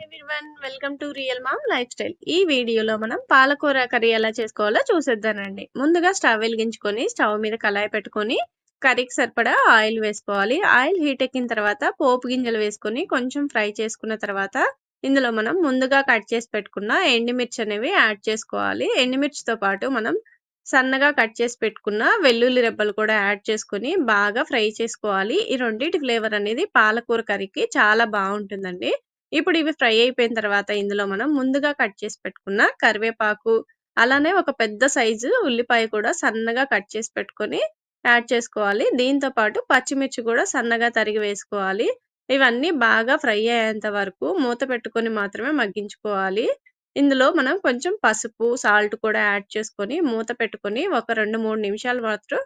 Everyone, welcome to real mom lifestyle. ఈ వీడియోలో మనం పాలకూర కర్రీ ఎలా చేసుకోవాలో చూసేద్దానండి. ముందుగా స్టవ్ వెలిగించుకొని స్టవ్ మీద కళాయి పెట్టుకొని కర్రీకి సరిపడా ఆయిల్ వేసుకోవాలి. ఆయిల్ హీట్ ఎక్కిన తర్వాత పోపు గింజలు వేసుకొని కొంచెం ఫ్రై చేసుకున్న తర్వాత ఇందులో మనం ముందుగా కట్ చేసి పెట్టుకున్న ఎండుమిర్చి అనేవి యాడ్ చేసుకోవాలి. ఎండుమిర్చితో పాటు మనం సన్నగా కట్ చేసి పెట్టుకున్న వెల్లుల్లి రెబ్బలు కూడా యాడ్ చేసుకొని బాగా ఫ్రై చేసుకోవాలి. ఈ రెండింటి ఫ్లేవర్ అనేది పాలకూర కర్రీకి చాలా బాగుంటుందండి. ఇప్పుడు ఇవి ఫ్రై అయిపోయిన తర్వాత ఇందులో మనం ముందుగా కట్ చేసి పెట్టుకున్న కరివేపాకు, అలానే ఒక పెద్ద సైజు ఉల్లిపాయ కూడా సన్నగా కట్ చేసి పెట్టుకొని యాడ్ చేసుకోవాలి. దీంతో పాటు పచ్చిమిర్చి కూడా సన్నగా తరిగి వేసుకోవాలి. ఇవన్నీ బాగా ఫ్రై అయ్యేంత వరకు మూత పెట్టుకొని మాత్రమే మగ్గించుకోవాలి. ఇందులో మనం కొంచెం పసుపు, సాల్ట్ కూడా యాడ్ చేసుకొని మూత పెట్టుకొని ఒక 2-3 నిమిషాలు మాత్రం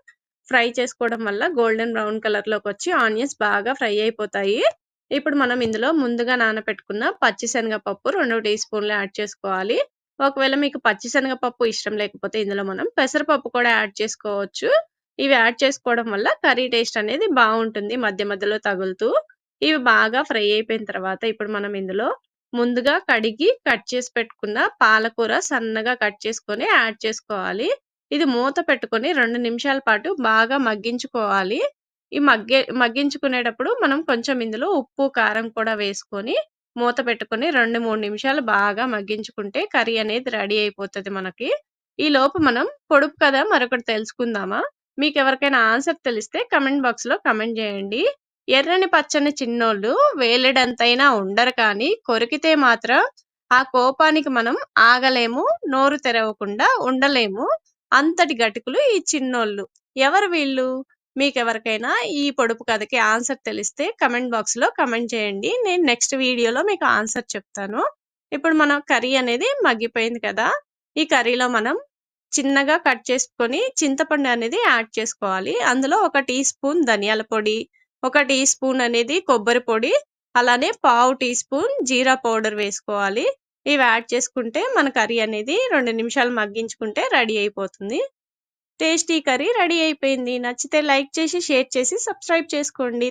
ఫ్రై చేసుకోవడం వల్ల గోల్డెన్ బ్రౌన్ కలర్లోకి వచ్చి ఆనియన్స్ బాగా ఫ్రై అయిపోతాయి. ఇప్పుడు మనం ఇందులో ముందుగా నానబెట్టుకున్న పచ్చిశనగపప్పు 2 టీ స్పూన్లు యాడ్ చేసుకోవాలి. ఒకవేళ మీకు పచ్చిశనగపప్పు ఇష్టం లేకపోతే ఇందులో మనం పెసరపప్పు కూడా యాడ్ చేసుకోవచ్చు. ఇవి యాడ్ చేసుకోవడం వల్ల కర్రీ టేస్ట్ అనేది బాగుంటుంది మధ్య మధ్యలో తగులుతూ. ఇవి బాగా ఫ్రై అయిపోయిన తర్వాత ఇప్పుడు మనం ఇందులో ముందుగా కడిగి కట్ చేసి పెట్టుకున్న పాలకూర సన్నగా కట్ చేసుకొని యాడ్ చేసుకోవాలి. ఇది మూత పెట్టుకొని 2 నిమిషాల పాటు బాగా మగ్గించుకోవాలి. ఈ మగ్గించుకునేటప్పుడు మనం కొంచెం ఇందులో ఉప్పు, కారం కూడా వేసుకొని మూత పెట్టుకొని 2-3 నిమిషాలు బాగా మగ్గించుకుంటే కర్రీ అనేది రెడీ అయిపోతది మనకి. ఈలోపు మనం పొడుపు కథ మరొకటి తెలుసుకుందామా? మీకెవరికైనా ఆన్సర్ తెలిస్తే కామెంట్ బాక్స్‌లో కామెంట్ చేయండి. ఎర్రని పచ్చని చిన్నోళ్ళు వేలెడంతైనా ఉండరు కానీ కొరికితే మాత్రం ఆ కోపానికి మనం ఆగలేము, నోరు తెరవకుండా ఉండలేము. అంతటి గటికులు ఈ చిన్నోళ్ళు. ఎవరు వీళ్ళు? మీకెవరికైనా ఈ పొడుపు కథకి ఆన్సర్ తెలిస్తే కామెంట్ బాక్స్‌లో కామెంట్ చేయండి. నేను నెక్స్ట్ వీడియోలో మీకు ఆన్సర్ చెప్తాను. ఇప్పుడు మన కర్రీ అనేది మగ్గిపోయింది కదా! ఈ కర్రీలో మనం చిన్నగా కట్ చేసుకొని చింతపండు అనేది యాడ్ చేసుకోవాలి. అందులో 1 టీ స్పూన్ ధనియాల పొడి, 1 టీ స్పూన్ అనేది కొబ్బరి పొడి, అలానే పావు టీ స్పూన్ జీరా పౌడర్ వేసుకోవాలి. ఇవి యాడ్ చేసుకుంటే మన కర్రీ అనేది 2 నిమిషాలు మగ్గించుకుంటే రెడీ అయిపోతుంది. టేస్టీ కర్రీ రెడీ అయిపోయింది. నచ్చితే లైక్ చేసి, షేర్ చేసి, సబ్స్క్రైబ్ చేసుకోండి.